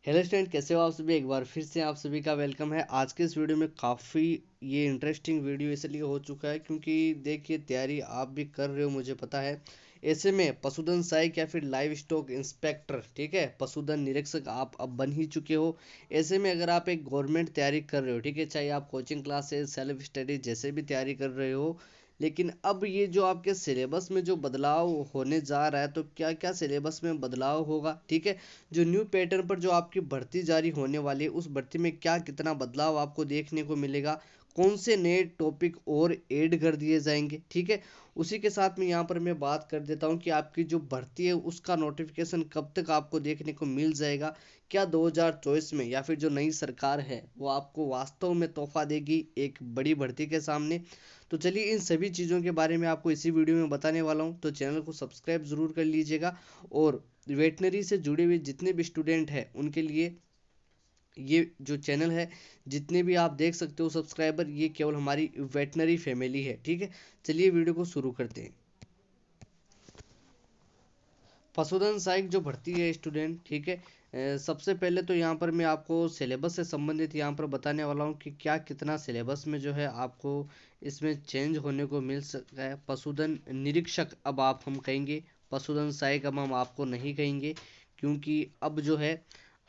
Hello student, कैसे हो आप सभी। एक बार फिर से आप सभी का वेलकम है। आज के इस वीडियो में काफ़ी ये इंटरेस्टिंग वीडियो इसलिए हो चुका है क्योंकि देखिए तैयारी आप भी कर रहे हो, मुझे पता है। ऐसे में पशुधन सहायक या फिर लाइव स्टॉक इंस्पेक्टर, ठीक है, पशुधन निरीक्षक आप अब बन ही चुके हो। ऐसे में अगर आप एक गवर्नमेंट तैयारी कर रहे हो, ठीक है, चाहे आप कोचिंग क्लासेस सेल्फ स्टडी जैसे भी तैयारी कर रहे हो, लेकिन अब ये जो आपके सिलेबस में जो बदलाव होने जा रहा है, तो क्या क्या सिलेबस में बदलाव होगा, ठीक है। जो न्यू पैटर्न पर जो आपकी भर्ती जारी होने वाली है, उस भर्ती में क्या कितना बदलाव आपको देखने को मिलेगा, कौन से नए टॉपिक और ऐड कर दिए जाएंगे, ठीक है। उसी के साथ में यहाँ पर मैं बात कर देता हूँ कि आपकी जो भर्ती है उसका नोटिफिकेशन कब तक आपको देखने को मिल जाएगा। क्या 2024 में या फिर जो नई सरकार है वो आपको वास्तव में तोहफा देगी एक बड़ी भर्ती के सामने। तो चलिए इन सभी चीज़ों के बारे में आपको इसी वीडियो में बताने वाला हूँ, तो चैनल को सब्सक्राइब ज़रूर कर लीजिएगा। और वेटनरी से जुड़े हुए जितने भी स्टूडेंट हैं उनके लिए ये जो चैनल है, जितने भी आप देख सकते हो सब्सक्राइबर, ये केवल हमारी वेटनरी फैमिली है, ठीक है। चलिए वीडियो को शुरू करते हैं। पशुधन सहायक जो भर्ती है स्टूडेंट, ठीक है। सबसे पहले तो यहाँ पर मैं आपको सिलेबस से संबंधित यहाँ पर बताने वाला हूँ कि क्या कितना सिलेबस में जो है आपको इसमें चेंज होने को मिल सकता है। पशुधन निरीक्षक अब आप हम कहेंगे, पशुधन सहायक अब हम आपको नहीं कहेंगे, क्योंकि अब जो है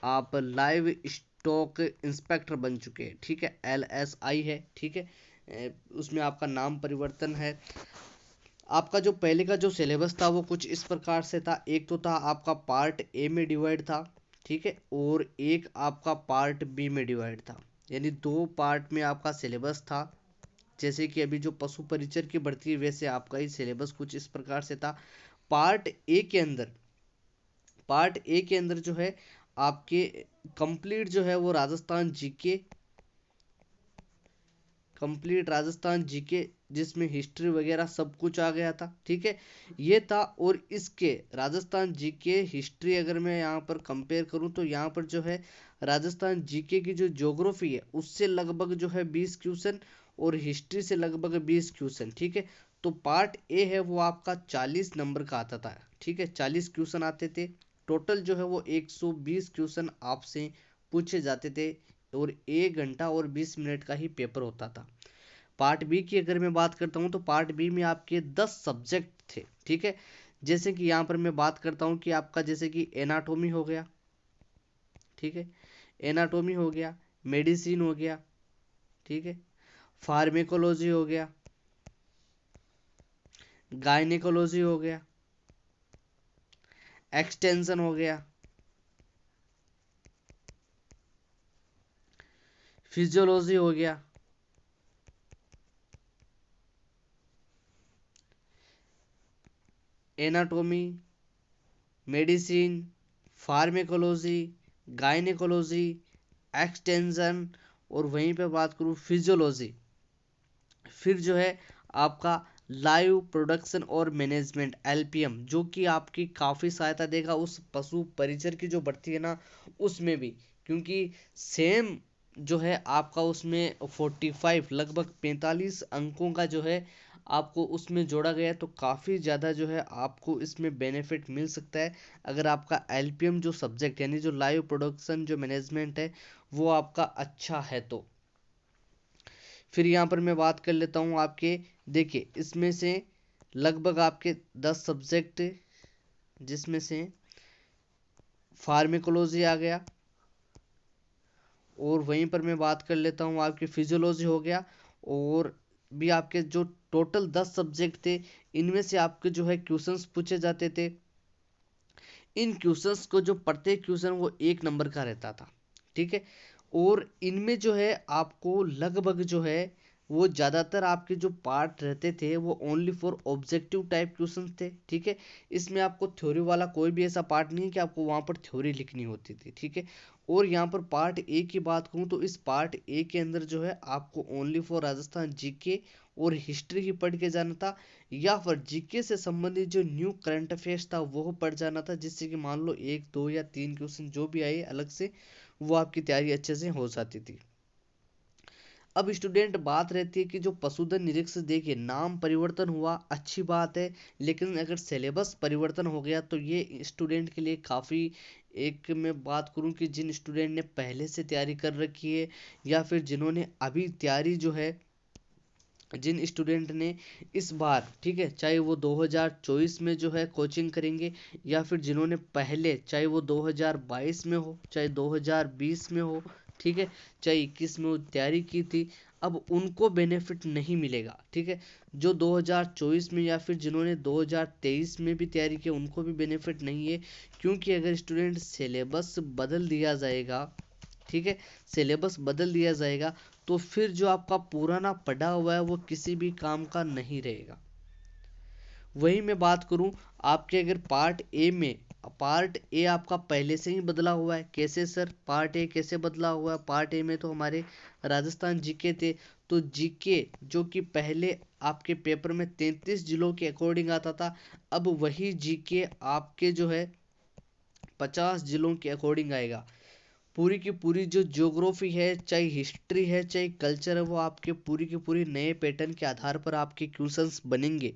आप लाइव स्टॉक इंस्पेक्टर बन चुके हैं, ठीक है। LSI है, ठीक है। उसमें आपका नाम परिवर्तन है। आपका जो पहले का जो सिलेबस था वो कुछ इस प्रकार से था। एक तो था आपका पार्ट ए में डिवाइड था, ठीक है, और एक आपका पार्ट बी में डिवाइड था, यानी दो पार्ट में आपका सिलेबस था। जैसे कि अभी जो पशु परिचर की भर्ती है वैसे आपका ही सिलेबस कुछ इस प्रकार से था। पार्ट ए के अंदर पार्ट ए के अंदर जो है आपके कंप्लीट जो है वो Rajasthan GK, complete Rajasthan GK, जिसमें हिस्ट्री वगैरह सब कुछ आ गया था, ठीक है। ये था। और इसके राजस्थान जीके हिस्ट्री अगर मैं यहाँ पर कंपेयर करूँ तो यहाँ पर जो है राजस्थान जीके की जो ज्योग्राफी है उससे लगभग जो है 20 क्वेश्चन, और हिस्ट्री से लगभग 20 क्वेश्चन, ठीक है। तो पार्ट ए है वो आपका 40 नंबर का आता था, ठीक है, 40 क्वेश्चन आते थे। टोटल जो है वो 120 क्वेश्चन आपसे पूछे जाते थे, और 1 घंटा और 20 मिनट का ही पेपर होता था। पार्ट बी की अगर मैं बात करता हूँ तो पार्ट बी में आपके 10 सब्जेक्ट थे, ठीक है। जैसे कि यहाँ पर मैं बात करता हूँ कि आपका जैसे कि एनाटोमी हो गया, ठीक है, एनाटोमी हो गया, मेडिसिन हो गया, ठीक है, फार्मेकोलॉजी हो गया, गायनेकोलॉजी हो गया, एक्सटेंशन हो गया, फिजियोलॉजी हो गया, anatomy, medicine, pharmacology, gynaecology, extension, और वहीं पे बात करूँ फिजियोलॉजी, फिर जो है आपका लाइव प्रोडक्शन और मैनेजमेंट LPM, जो कि आपकी काफ़ी सहायता देगा उस पशु परिचर की जो भर्ती है ना उसमें भी, क्योंकि सेम जो है आपका उसमें 45 लगभग 45 अंकों का जो है आपको उसमें जोड़ा गया है। तो काफ़ी ज़्यादा जो है आपको इसमें बेनिफिट मिल सकता है अगर आपका LPM जो सब्जेक्ट यानी जो लाइव प्रोडक्शन जो मैनेजमेंट है वो आपका अच्छा है तो। फिर यहाँ पर मैं बात कर लेता हूँ आपके, देखिए इसमें से लगभग आपके 10 सब्जेक्ट, जिसमें से फार्मेकोलॉजी आ गया, और वहीं पर मैं बात कर लेता हूँ आपकी फिजियोलॉजी हो गया, और भी आपके जो टोटल 10 सब्जेक्ट थे इनमें से आपके जो है क्वेश्चंस पूछे जाते थे। इन क्वेश्चंस को जो प्रत्येक क्वेश्चन वो 1 नंबर का रहता था, ठीक है। और इनमें जो है आपको लगभग जो है वो ज़्यादातर आपके जो पार्ट रहते थे वो only for objective type question थे, ठीक है। इसमें आपको थ्योरी वाला कोई भी ऐसा पार्ट नहीं है कि आपको वहाँ पर थ्योरी लिखनी होती थी, ठीक है। और यहाँ पर पार्ट ए की बात करूँ तो इस पार्ट ए के अंदर जो है आपको ओनली फॉर राजस्थान जीके और हिस्ट्री ही पढ़ के जाना था, या फिर जीके से संबंधित जो न्यू करंट अफेयर्स था वो पढ़ जाना था, जिससे कि मान लो 1 2 या 3 क्वेश्चन जो भी आए अलग से वो आपकी तैयारी अच्छे से हो जाती थी। अब स्टूडेंट बात रहती है कि जो पशुधन निरीक्षक, देखिए नाम परिवर्तन हुआ अच्छी बात है, लेकिन अगर सिलेबस परिवर्तन हो गया तो ये स्टूडेंट के लिए काफ़ी एक मैं बात करूं कि जिन स्टूडेंट ने पहले से तैयारी कर रखी है या फिर जिन्होंने अभी तैयारी जो है, जिन स्टूडेंट ने इस बार, ठीक है, चाहे वो 2024 में जो है कोचिंग करेंगे या फिर जिन्होंने पहले, चाहे वो 2022 में हो चाहे 2020 में हो, ठीक है, चाहे 21 में वो तैयारी की थी, अब उनको बेनिफिट नहीं मिलेगा। ठीक है, जो 2024 में या फिर जिन्होंने 2023 में भी तैयारी की उनको भी बेनिफिट नहीं है, क्योंकि अगर स्टूडेंट सिलेबस बदल दिया जाएगा, ठीक है, सिलेबस बदल दिया जाएगा तो फिर जो आपका पुराना पढ़ा हुआ है वो किसी भी काम का नहीं रहेगा। वही मैं बात करूं, आपके अगर पार्ट ए आपका पहले से ही बदला हुआ है। कैसे सर, पार्ट ए कैसे बदला हुआ है? पार्ट ए में तो हमारे राजस्थान जीके थे, तो जीके जो कि पहले आपके पेपर में 33 जिलों के अकॉर्डिंग आता था, अब वही जीके आपके जो है 50 जिलों के अकॉर्डिंग आएगा। पूरी की पूरी जो ज्योग्राफी है, चाहे हिस्ट्री है, चाहे कल्चर है, वो आपके पूरी की पूरी नए पैटर्न के आधार पर आपके क्वेश्चंस बनेंगे।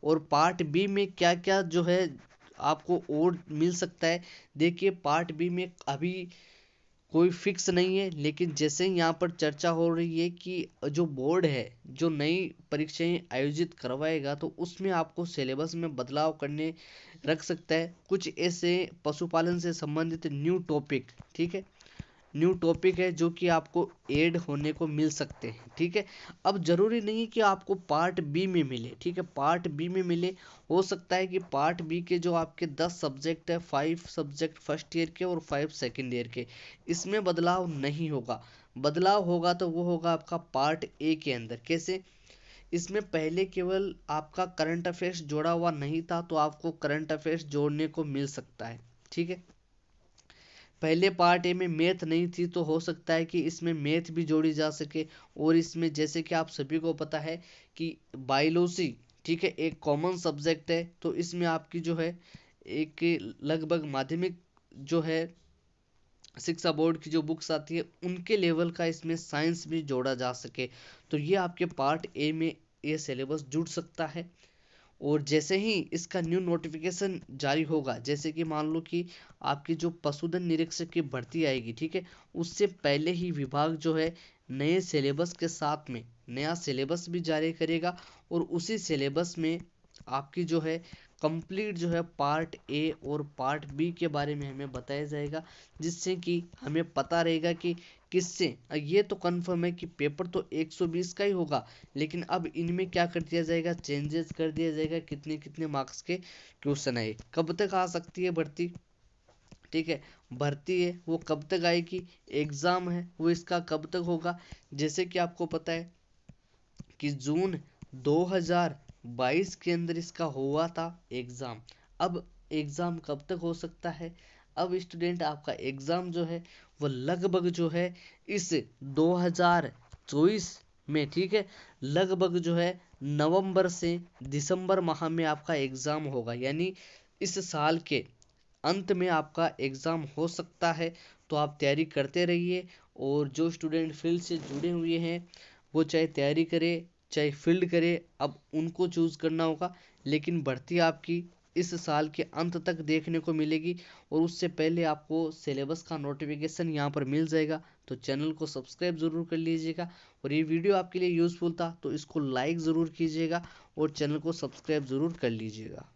और पार्ट बी में क्या क्या जो है आपको और मिल सकता है, देखिए पार्ट बी में अभी कोई फिक्स नहीं है, लेकिन जैसे ही यहाँ पर चर्चा हो रही है कि जो बोर्ड है जो नई परीक्षाएं आयोजित करवाएगा तो उसमें आपको सिलेबस में बदलाव करने रख सकता है कुछ ऐसे पशुपालन से संबंधित न्यू टॉपिक। ठीक है, न्यू टॉपिक है जो कि आपको ऐड होने को मिल सकते हैं। ठीक है, अब जरूरी नहीं कि आपको पार्ट बी में मिले, ठीक है, पार्ट बी में मिले, हो सकता है कि पार्ट बी के जो आपके 10 सब्जेक्ट है, 5 सब्जेक्ट फर्स्ट ईयर के और 5 सेकेंड ईयर के, इसमें बदलाव नहीं होगा। बदलाव होगा तो वो होगा आपका पार्ट ए के अंदर। कैसे? इसमें पहले केवल आपका करंट अफेयर्स जोड़ा हुआ नहीं था, तो आपको करंट अफेयर्स जोड़ने को मिल सकता है। ठीक है, पहले पार्ट ए में मैथ नहीं थी, तो हो सकता है कि इसमें मैथ भी जोड़ी जा सके। और इसमें जैसे कि आप सभी को पता है कि बायोलॉजी, ठीक है, एक कॉमन सब्जेक्ट है, तो इसमें आपकी जो है एक लगभग माध्यमिक जो है शिक्षा बोर्ड की जो बुक्स आती है उनके लेवल का इसमें साइंस भी जोड़ा जा सके, तो ये आपके पार्ट ए में ये सिलेबस जुड़ सकता है। और जैसे ही इसका न्यू नोटिफिकेशन जारी होगा, जैसे कि मान लो कि आपकी जो पशुधन निरीक्षक की भर्ती आएगी, ठीक है, उससे पहले ही विभाग जो है नए सिलेबस के साथ में नया सिलेबस भी जारी करेगा, और उसी सिलेबस में आपकी जो है कंप्लीट जो है पार्ट ए और पार्ट बी के बारे में हमें बताया जाएगा, जिससे कि हमें पता रहेगा कि किससे, ये तो कंफर्म है कि पेपर तो 120 का ही होगा, लेकिन अब इनमें क्या कर दिया जाएगा, चेंजेस कर दिया जाएगा, कितने कितने मार्क्स के क्वेश्चन आए, कब तक आ सकती है भर्ती। ठीक है, भर्ती है वो कब तक आएगी, एग्जाम है वो इसका कब तक होगा। जैसे कि आपको पता है कि जून 2022 के अंदर इसका हुआ था एग्जाम। अब एग्जाम कब तक हो सकता है, अब स्टूडेंट आपका एग्जाम जो है वो लगभग जो है इस 2024 में, ठीक है, लगभग जो है नवंबर से दिसंबर माह में आपका एग्जाम होगा, यानी इस साल के अंत में आपका एग्जाम हो सकता है। तो आप तैयारी करते रहिए, और जो स्टूडेंट फील्ड से जुड़े हुए हैं वो चाहे तैयारी करे चाहे फील्ड करे, अब उनको चूज करना होगा, लेकिन भर्ती आपकी इस साल के अंत तक देखने को मिलेगी, और उससे पहले आपको सिलेबस का नोटिफिकेशन यहाँ पर मिल जाएगा। तो चैनल को सब्सक्राइब ज़रूर कर लीजिएगा, और ये वीडियो आपके लिए यूज़फुल था तो इसको लाइक ज़रूर कीजिएगा और चैनल को सब्सक्राइब ज़रूर कर लीजिएगा।